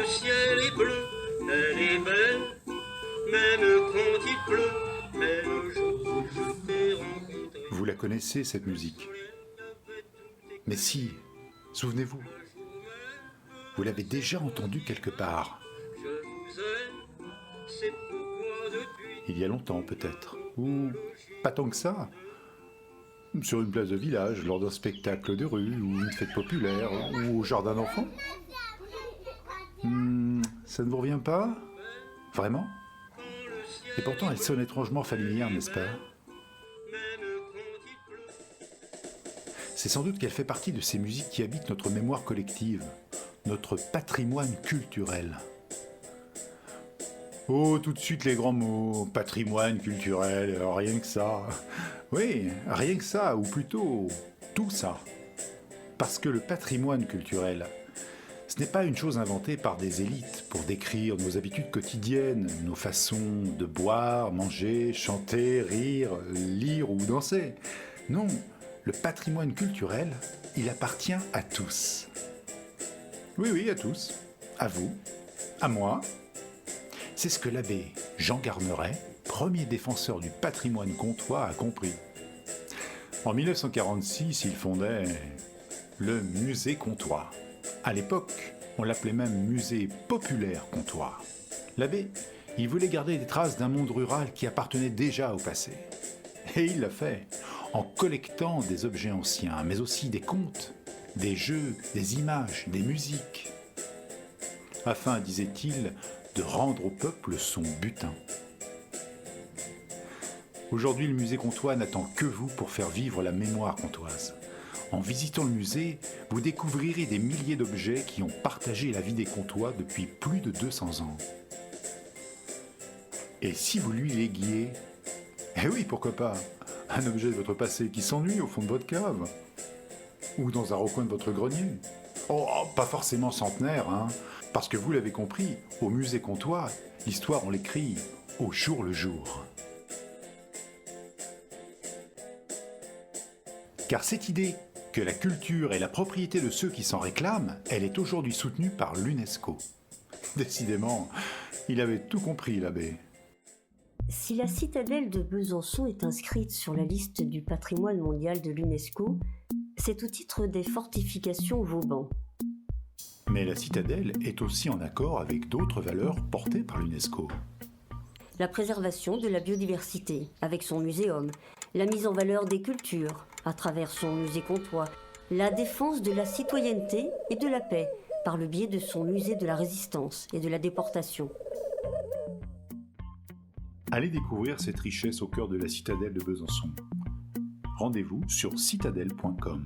ciel est bleu, elle est belle, même quand il pleut, mais le jour où je t'ai rencontré. Vous la connaissez, cette musique? Mais si, souvenez-vous, vous l'avez déjà entendue quelque part. Je vous aime, c'est pourquoi depuis. Il y a longtemps peut-être, ou pas tant que ça. Sur une place de village, lors d'un spectacle de rue, ou une fête populaire, ou au jardin d'enfants. Ça ne vous revient pas? Vraiment? Et pourtant elle sonne étrangement familière, n'est-ce pas? C'est sans doute qu'elle fait partie de ces musiques qui habitent notre mémoire collective, notre patrimoine culturel. Oh, tout de suite les grands mots, patrimoine culturel, rien que ça. Oui, rien que ça, ou plutôt tout ça. Parce que le patrimoine culturel, ce n'est pas une chose inventée par des élites pour décrire nos habitudes quotidiennes, nos façons de boire, manger, chanter, rire, lire ou danser. Non, le patrimoine culturel, il appartient à tous. Oui, à tous. À vous, à moi. C'est ce que l'abbé Jean Garneret, premier défenseur du patrimoine comtois, a compris. En 1946, il fondait le musée comtois. À l'époque, on l'appelait même musée populaire comtois. L'abbé, il voulait garder des traces d'un monde rural qui appartenait déjà au passé. Et il l'a fait en collectant des objets anciens, mais aussi des contes, des jeux, des images, des musiques, afin, disait-il, de rendre au peuple son butin. Aujourd'hui, le musée comtois n'attend que vous pour faire vivre la mémoire comtoise. En visitant le musée, vous découvrirez des milliers d'objets qui ont partagé la vie des Comtois depuis plus de 200 ans. Et si vous lui léguiez, eh oui, pourquoi pas, un objet de votre passé qui s'ennuie au fond de votre cave, ou dans un recoin de votre grenier. Oh, pas forcément centenaire, hein, parce que vous l'avez compris, au musée comtois, l'histoire on l'écrit au jour le jour. Car cette idée que la culture est la propriété de ceux qui s'en réclament, elle est aujourd'hui soutenue par l'UNESCO. Décidément, il avait tout compris, l'abbé. Si la citadelle de Besançon est inscrite sur la liste du patrimoine mondial de l'UNESCO, c'est au titre des fortifications Vauban. Mais la citadelle est aussi en accord avec d'autres valeurs portées par l'UNESCO. La préservation de la biodiversité, avec son muséum, la mise en valeur des cultures, à travers son musée comtois, la défense de la citoyenneté et de la paix, par le biais de son musée de la résistance et de la déportation. Allez découvrir cette richesse au cœur de la citadelle de Besançon. Rendez-vous sur citadelle.com.